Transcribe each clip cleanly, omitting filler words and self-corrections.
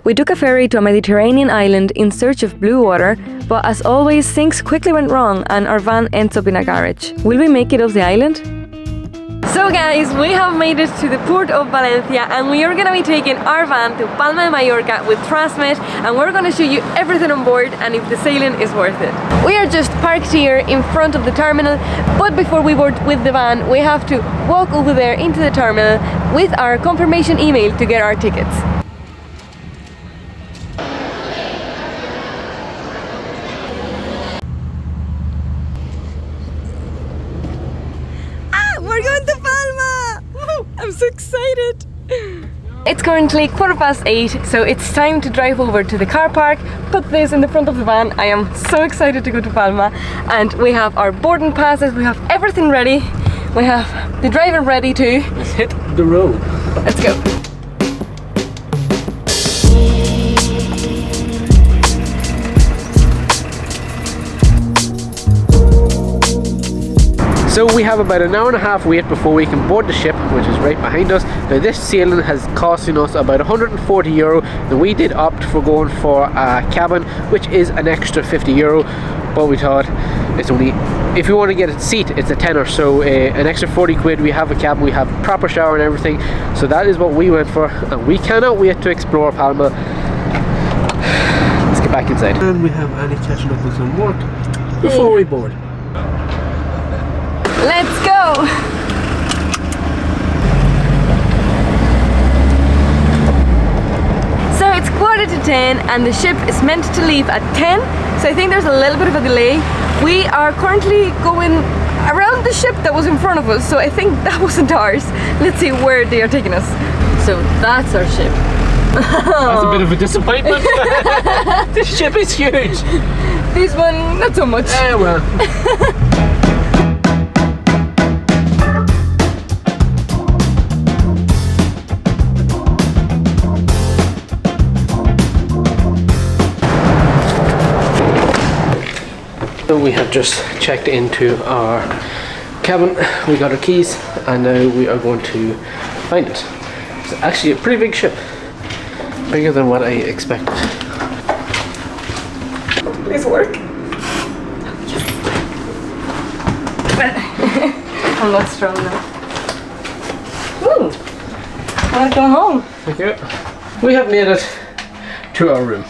We took a ferry to a Mediterranean island in search of blue water, but as always, things quickly went wrong and our van ends up in a garage. Will we make it off the island? So guys, we have made it to the port of Valencia and we are gonna be taking our van to Palma de Mallorca with Trasmed, and we're gonna show you everything on board and if the sailing is worth it. We are just parked here in front of the terminal, but before we board with the van, we have to walk over there into the terminal with our confirmation email to get our tickets. We're going to Palma! Woo, I'm so excited! It's currently 8:15, so it's time to drive over to the car park, put this in the front of the van. I am so excited to go to Palma, and we have our boarding passes, we have everything ready. We have the driver ready too. Let's hit the road. Let's go. So we have about an hour and a half wait before we can board the ship, which is right behind us. Now this sailing has costing us about €140, and we did opt for going for a cabin, which is an extra €50, but we thought it's only, if you want to get a seat, it's a tenner, so an extra 40 quid. We have a cabin, we have proper shower and everything, so that is what we went for, and we cannot wait to explore Palma. Let's get back inside. And we have Annie catching up with some work before we board. Let's go! So it's 10:15 and the ship is meant to leave at 10, so I think there's a little bit of a delay. We are currently going around the ship that was in front of us, so I think that wasn't ours. Let's see where they are taking us. So that's our ship. That's a bit of a disappointment. This ship is huge. This one, not so much. Well. So we have just checked into our cabin, we got our keys, and now we are going to find it. It's actually a pretty big ship, bigger than what I expected. Please work. I'm not strong enough. Ooh, welcome home. Thank you. We have made it to our room.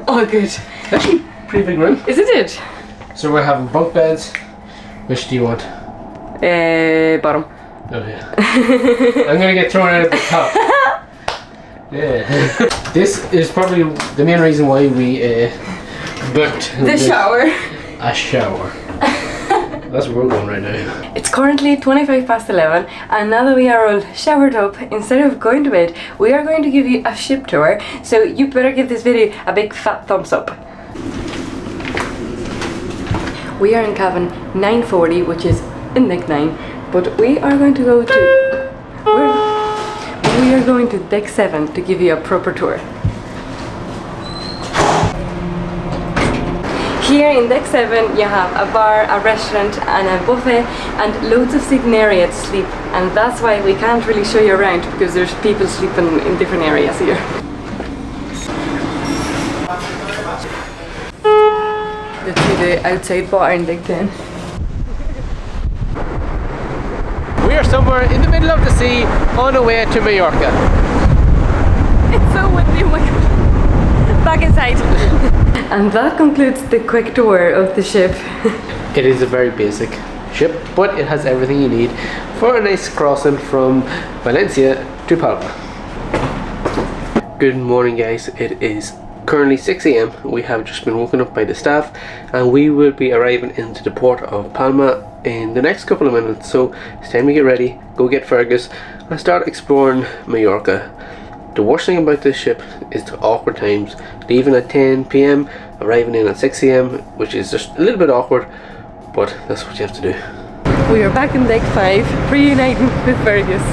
Oh good. Actually, pretty big room. Isn't it? So we're having bunk beds. Which do you want? Bottom. Oh yeah. I'm gonna get thrown out of the top. Yeah. This is probably the main reason why we booked the shower. A shower. That's where we're going right now. It's currently 11:25, and now that we are all showered up, instead of going to bed, we are going to give you a ship tour. So you better give this video a big fat thumbs up. We are in cabin 940, which is in deck 9, but we are going to go to we are going to deck 7 to give you a proper tour. Here in deck 7 you have a bar, a restaurant and a buffet and loads of sleeping area to sleep, and that's why we can't really show you around because there's people sleeping in different areas here. Let's see the outside bar in deck 10. We are somewhere in the middle of the sea on our way to Mallorca. It's so windy, oh my god. Back inside. And that concludes the quick tour of the ship. It is a very basic ship, but it has everything you need for a nice crossing from Valencia to Palma. Good morning guys, it is currently 6 AM. We have just been woken up by the staff and we will be arriving into the port of Palma in the next couple of minutes, so it's time to get ready, go get Fergus and start exploring Mallorca. The worst thing about this ship is the awkward times, leaving at 10 PM, arriving in at 6 AM, which is just a little bit awkward, but that's what you have to do. We are back in deck 5, reuniting with Fergus.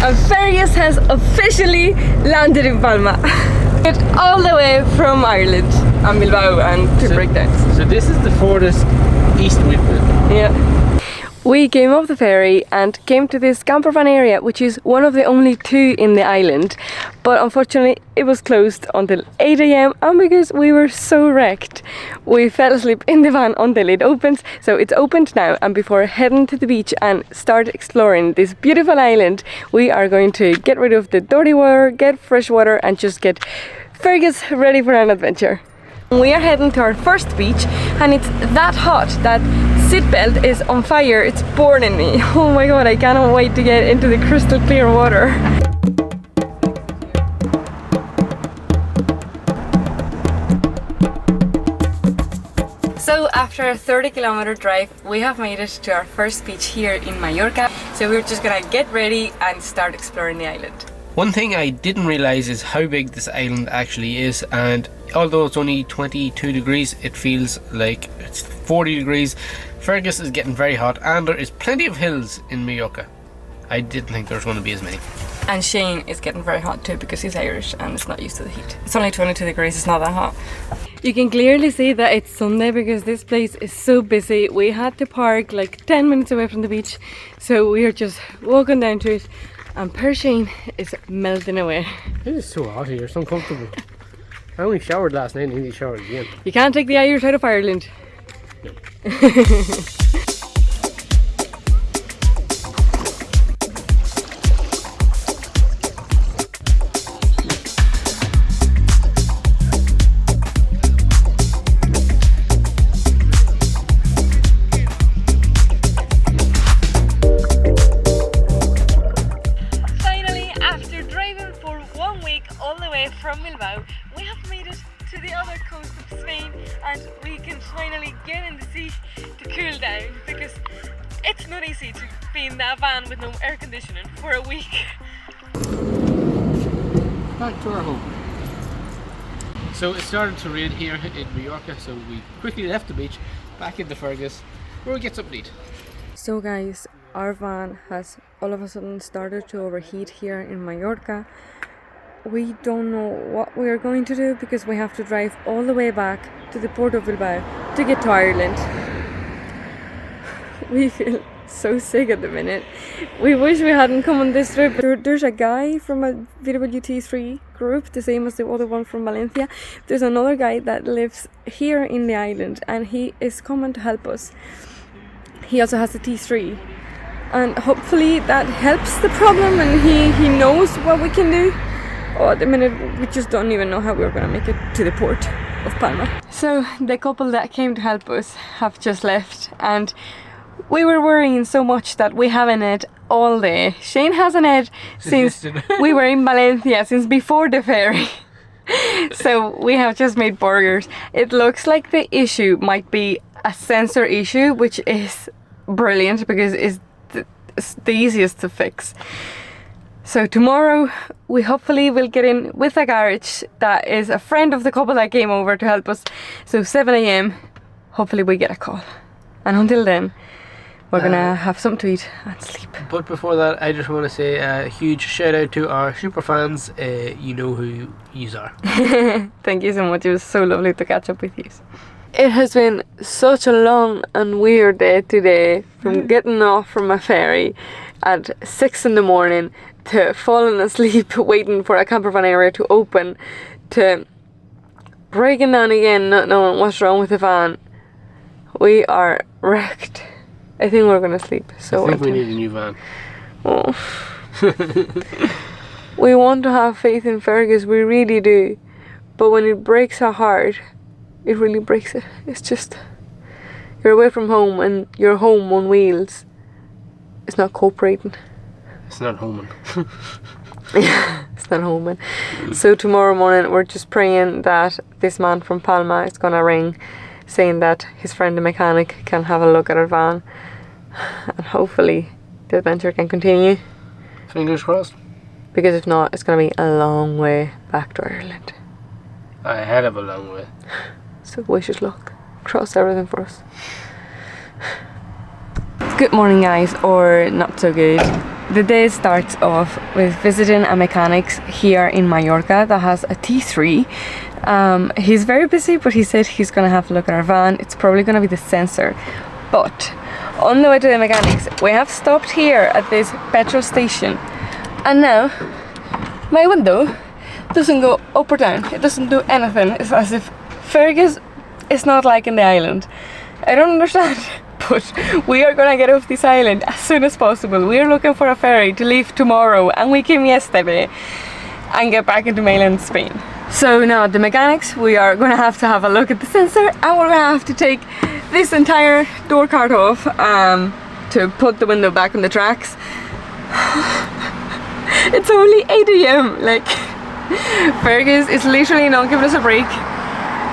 And Fergus has officially landed in Palma. All the way from Ireland and Bilbao and two breakdowns. So this is the furthest east wind. Yeah. We came off the ferry and came to this camper van area, which is one of the only two in the island. But unfortunately, it was closed until 8 AM, and because we were so wrecked, we fell asleep in the van until it opens. So it's opened now, and before heading to the beach and start exploring this beautiful island, we are going to get rid of the dirty water, get fresh water, and just get Fergus ready for an adventure. We are heading to our first beach, and it's that hot that seatbelt is on fire. It's burning me. Oh my god, I cannot wait to get into the crystal clear water. So after a 30-kilometer drive, we have made it to our first beach here in Mallorca. So we're just gonna get ready and start exploring the island. One thing I didn't realise is how big this island actually is, and although it's only 22 degrees, it feels like it's 40 degrees. Fergus is getting very hot, and there is plenty of hills in Mallorca. I didn't think there was going to be as many. And Shane is getting very hot too because he's Irish and is not used to the heat. It's only 22 degrees, it's not that hot. You can clearly see that it's Sunday because this place is so busy. We had to park like 10 minutes away from the beach, so we are just walking down to it, and poor Shane is melting away. It is so hot here, so uncomfortable. I only showered last night and I need to shower again. You can't take the Irish out of Ireland. No. Finally, after driving for 1 week all the way from Bilbao, we have made it to the other coast of Spain, and we can finally get in the sea to cool down, because it's not easy to be in that van with no air conditioning for a week. Back to our home. So it started to rain here in Mallorca, so we quickly left the beach, back into Fergus, where we get something to eat. So guys, our van has all of a sudden started to overheat here in Mallorca. We don't know what we are going to do because we have to drive all the way back to the port of Bilbao to get to Ireland. We feel so sick at the minute. We wish we hadn't come on this trip. There's a guy from a 𝗙𝗢𝗟𝗡 group, the same as the other one from Valencia. There's another guy that lives here in the island, and he is coming to help us. He also has the T3, and hopefully that helps the problem, and he knows what we can do. Oh, at the minute we just don't even know how we're gonna make it to the port of Palma. So the couple that came to help us have just left, and we were worrying so much that we have a net all day. Shane has a net since we were in Valencia, since before the ferry. So we have just made burgers. It looks like the issue might be a sensor issue, which is brilliant because it's the easiest to fix. So tomorrow we hopefully will get in with a garage that is a friend of the couple that came over to help us. So 7 AM, hopefully we get a call. And until then, we're gonna have something to eat and sleep. But before that, I just want to say a huge shout out to our super fans. You know who you are. Thank you so much. It was so lovely to catch up with you. It has been such a long and weird day today, from getting off from a ferry at 6 in the morning to falling asleep waiting for a camper van area to open, to breaking down again not knowing what's wrong with the van. We are wrecked. I think we're gonna sleep. So I think we need a new van. Oh. We want to have faith in Fergus, we really do. But when it breaks our heart, it really breaks it. It's just, you're away from home and your home on wheels is not cooperating. It's not homing. Yeah, it's not homing. So tomorrow morning we're just praying that this man from Palma is gonna ring, saying that his friend the mechanic can have a look at our van, and hopefully the adventure can continue. Fingers crossed. Because if not, it's gonna be a long way back to Ireland. A hell of a long way. So wish us luck. Cross everything for us. Good morning guys, or not so good. The day starts off with visiting a mechanic here in Mallorca that has a T3. He's very busy, but he said he's gonna have a look at our van. It's probably gonna be the sensor. But on the way to the mechanics, we have stopped here at this petrol station, and now my window doesn't go up or down. It doesn't do anything. It's as if Fergus is not liking the island. I don't understand, but we are gonna get off this island as soon as possible. We are looking for a ferry to leave tomorrow, and we came yesterday, and get back into mainland Spain. So now at the mechanics, we are gonna have to have a look at the sensor, and we're gonna have to take this entire door card off to put the window back on the tracks. It's only 8 AM, like, Fergus is literally not giving us a break,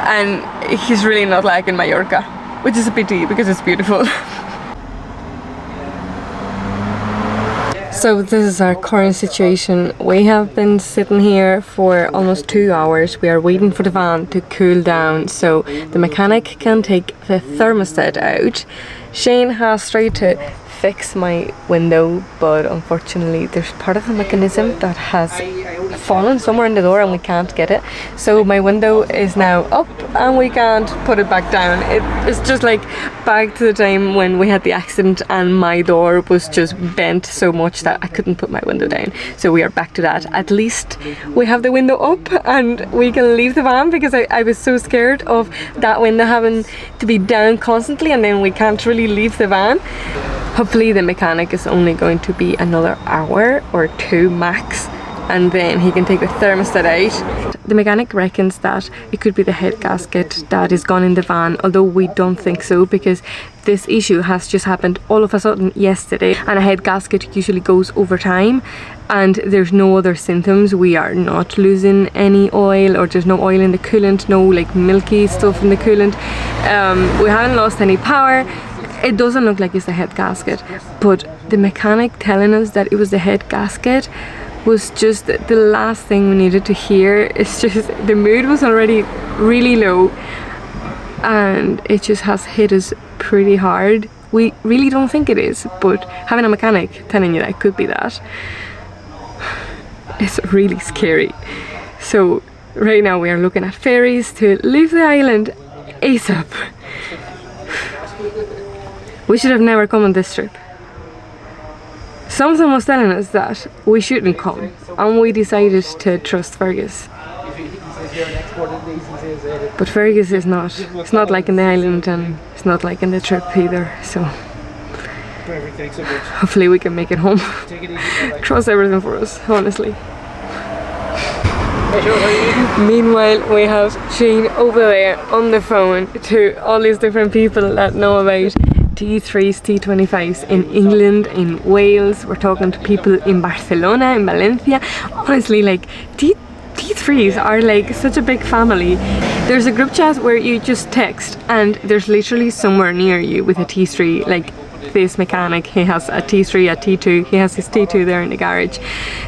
and he's really not liking Mallorca, which is a pity because it's beautiful. So this is our current situation. We have been sitting here for almost 2 hours. We are waiting for the van to cool down so the mechanic can take the thermostat out. Shane has tried to fix my window, but unfortunately there's part of the mechanism that has fallen somewhere in the door and we can't get it. So my window is now up and we can't put it back down. It's just like back to the time when we had the accident and my door was just bent so much that I couldn't put my window down. So we are back to that. At least we have the window up and we can leave the van, because I was so scared of that window having to be down constantly and then we can't really leave the van. Hopefully the mechanic is only going to be another hour or 2 max, and then he can take the thermostat out. The mechanic reckons that it could be the head gasket that is gone in the van, although we don't think so, because this issue has just happened all of a sudden yesterday, and a head gasket usually goes over time and there's no other symptoms. We are not losing any oil, or there's no oil in the coolant, no like milky stuff in the coolant. We haven't lost any power. It doesn't look like it's the head gasket, but the mechanic telling us that it was the head gasket was just the last thing we needed to hear. It's just the mood was already really low and it just has hit us pretty hard. We really don't think it is, but having a mechanic telling you that it could be that, it's really scary. So right now we are looking at ferries to leave the island ASAP. We should have never come on this trip. Something was telling us that we shouldn't come, and we decided to trust Fergus. But Fergus is not. It's not like in the island, and it's not like in the trip either, so hopefully we can make it home. Cross everything for us, honestly. Meanwhile, we have Shane over there on the phone to all these different people that know about T3s, T25s in England, in Wales. We're talking to people in Barcelona, in Valencia. Honestly, like T3s are like such a big family. There's a group chat where you just text and there's literally somewhere near you with a T3. Like this mechanic, he has a T3, a T2, he has his T2 there in the garage.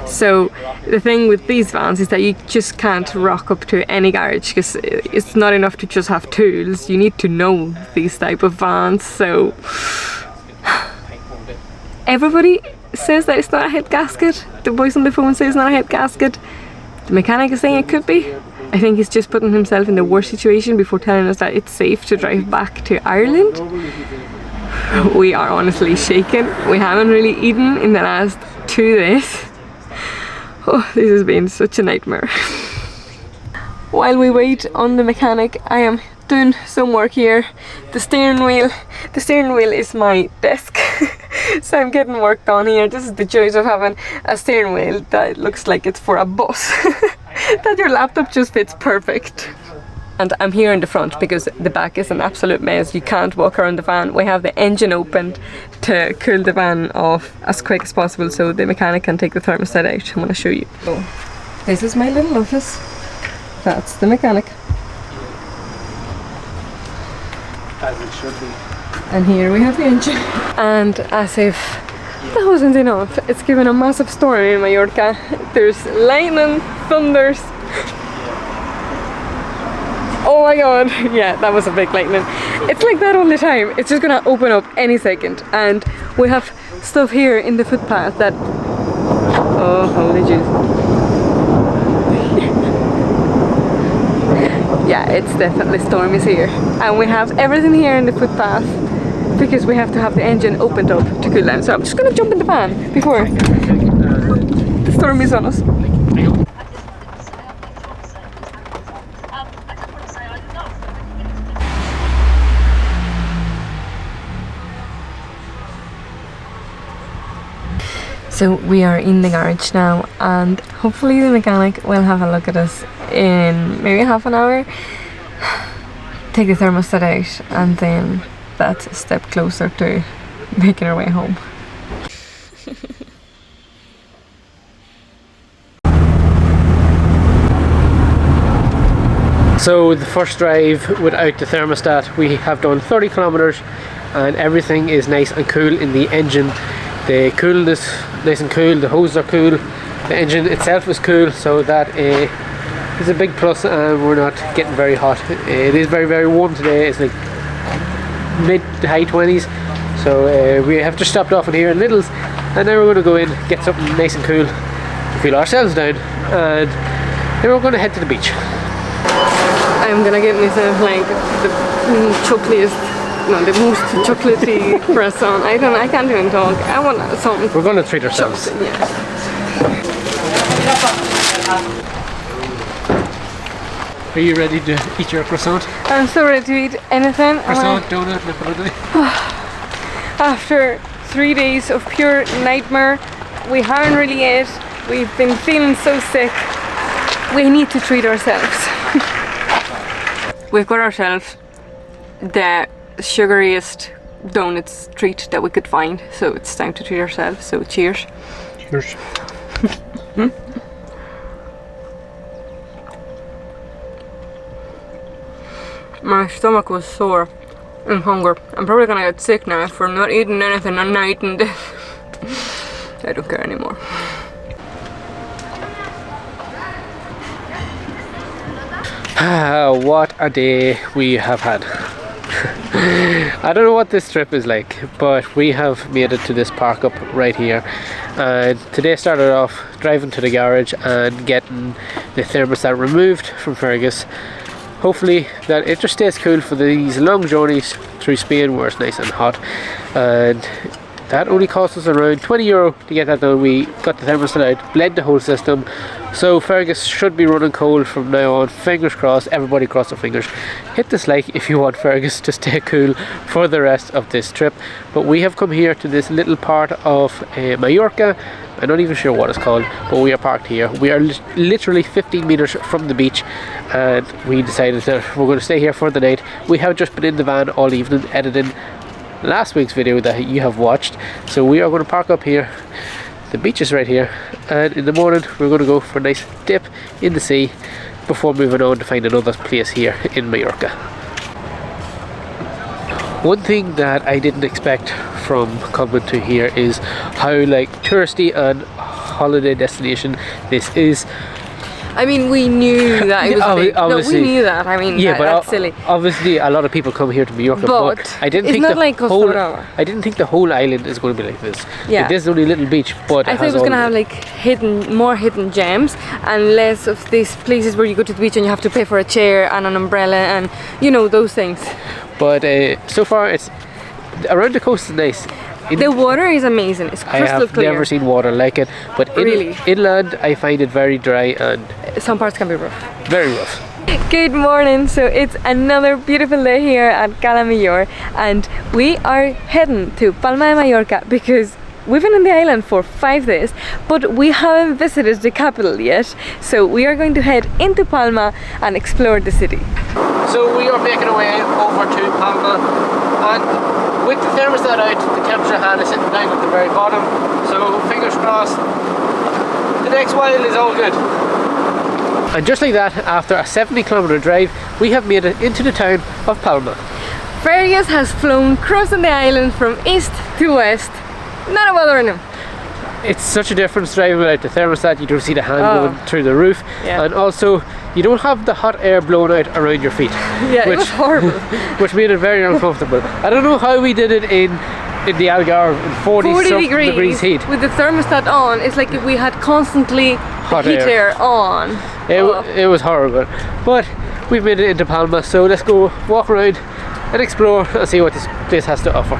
So the thing with these vans is that you just can't rock up to any garage, because it's not enough to just have tools, you need to know these type of vans. So everybody says that it's not a head gasket. The voice on the phone says it's not a head gasket. The mechanic is saying it could be. I think he's just putting himself in the worst situation before telling us that it's safe to drive back to Ireland. We are honestly shaken. We haven't really eaten in the last 2 days. Oh, this has been such a nightmare. While we wait on the mechanic, I am doing some work here. The steering wheel is my desk. So I'm getting work done here. This is the joys of having a steering wheel that looks like it's for a bus. That your laptop just fits perfect. And I'm here in the front because the back is an absolute mess. You can't walk around the van. We have the engine opened to cool the van off as quick as possible so the mechanic can take the thermostat out. I'm going to show you. So, this is my little office. That's the mechanic. As it should be. And here we have the engine. And as if that wasn't enough, it's given a massive storm in Mallorca. There's lightning, thunders. Oh my god, yeah, that was a big lightning. It's like that all the time. It's just gonna open up any second. And we have stuff here in the footpath that... Oh, holy jeez. Yeah, it's definitely stormy here. And we have everything here in the footpath because we have to have the engine opened up to cool down. So I'm just gonna jump in the van before the storm is on us. So we are in the garage now, and hopefully the mechanic will have a look at us in maybe half an hour, take the thermostat out, and then that's a step closer to making our way home. So the first drive without the thermostat, we have done 30 kilometers and everything is nice and cool in the engine. The coolness nice and cool, the hoses are cool, the engine itself is cool, so that is a big plus, and we're not getting very hot. It is very, very warm today. It's like mid to high 20s, so we have just stopped off in here in Lidl's, and now we're going to go in, get something nice and cool to cool ourselves down, and then we're going to head to the beach. I'm gonna get myself like the chocolateest, no, the most chocolatey croissant. I can't even talk. I want something. We're going to treat ourselves. Yeah. Are you ready to eat your croissant? I'm so ready to eat anything. Croissant, donut, macaroni. After 3 days of pure nightmare, we haven't really ate. We've been feeling so sick. We need to treat ourselves. We've got ourselves the sugariest donuts treat that we could find, so it's time to treat ourselves. So cheers. Cheers. My stomach was sore and hunger. I'm probably gonna get sick now for not eating anything and not eating this. I don't care anymore. What a day we have had. I don't know what this trip is like, but we have made it to this park up right here, and today started off driving to the garage and getting the thermostat removed from Fergus. Hopefully that it just stays cool for these long journeys through Spain where it's nice and hot, and that only cost us around €20 to get that done. We got the thermostat out, bled the whole system, so Fergus should be running cold from now on. Fingers crossed, everybody cross their fingers. Hit this like if you want Fergus to stay cool for the rest of this trip. But we have come here to this little part of Mallorca. I'm not even sure what it's called, but we are parked here. We are literally 15 meters from the beach, and we decided that we're going to stay here for the night. We have just been in the van all evening editing last week's video that you have watched, so we are going to park up here. The beach is right here, and in the morning we're going to go for a nice dip in the sea before moving on to find another place here in Mallorca. One thing that I didn't expect from coming to here is how like touristy and holiday destination this is. I mean, we knew that it was big. No, we knew that. I mean, yeah, but that's silly. Obviously, a lot of people come here to Mallorca, but I didn't think I didn't think the whole island is going to be like this. Yeah, it is only a little beach, but I thought it was going to have like more hidden gems and less of these places where you go to the beach and you have to pay for a chair and an umbrella and you know those things. But so far, it's around the coast is nice. The water is amazing. It's crystal clear. I have never seen water like it, but inland I find it very dry and some parts can be rough. Very rough. Good morning. So it's another beautiful day here at Cala Millor, and we are heading to Palma de Mallorca because we've been on the island for 5 days, but we haven't visited the capital yet. So we are going to head into Palma and explore the city. So we are making our way over to Palma, and with the thermostat out, the temperature hand is sitting down at the very bottom, so fingers crossed, the next while is all good. And just like that, after a 70-kilometer drive, we have made it into the town of Palma. Ferry has flown crossing the island from east to west, not bothering him. It's such a difference driving without the thermostat. You don't see the hand going through the roof, and also you don't have the hot air blowing out around your feet. Yeah, it was horrible. Which made it very uncomfortable. I don't know how we did it in the Algarve in 40 degrees heat. With the thermostat on, it's like if we had constantly hot heat air on. It was horrible. But we've made it into Palma, so let's go walk around, and explore and see what this place has to offer.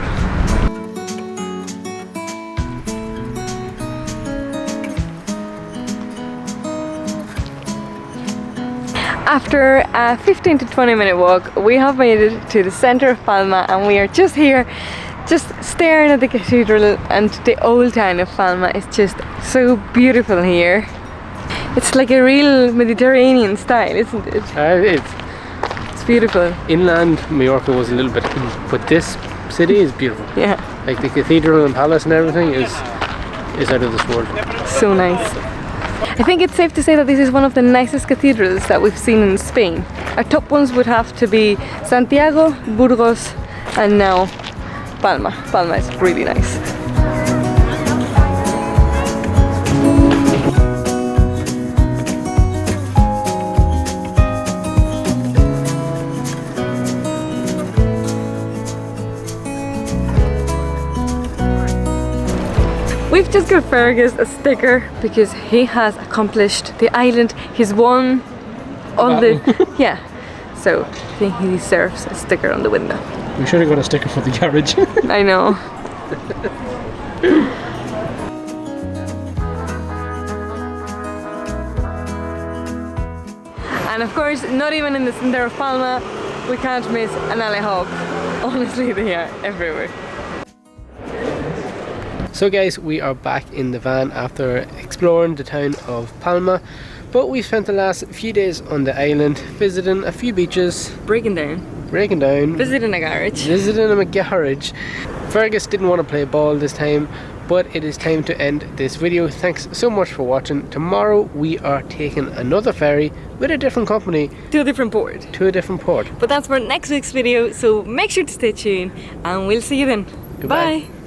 After a 15 to 20 minute walk, we have made it to the center of Palma, and we are just here, just staring at the cathedral, and the old town of Palma is just so beautiful here. It's like a real Mediterranean style, isn't it? It's beautiful. Inland Mallorca was a little bit, but this city is beautiful. Yeah. Like the cathedral and palace and everything is out of this world. So nice. I think it's safe to say that this is one of the nicest cathedrals that we've seen in Spain. Our top ones would have to be Santiago, Burgos, and now Palma. Palma is really nice. We've just got Fergus a sticker because he has accomplished the island. He's won all the... yeah. So I think he deserves a sticker on the window. We should have got a sticker for the garage. I know. And of course, not even in the center of Palma, we can't miss an 𝗦𝗨𝗣𝗣𝗢𝗥𝗧. Honestly, they are everywhere. So guys, we are back in the van after exploring the town of Palma, but we spent the last few days on the island visiting a few beaches, Breaking down, visiting a garage. Fergus didn't want to play ball this time, but it is time to end this video. Thanks so much for watching. Tomorrow we are taking another ferry with a different company To a different port. But But that's for next week's video, so make sure to stay tuned and we'll see you then. Goodbye. Bye!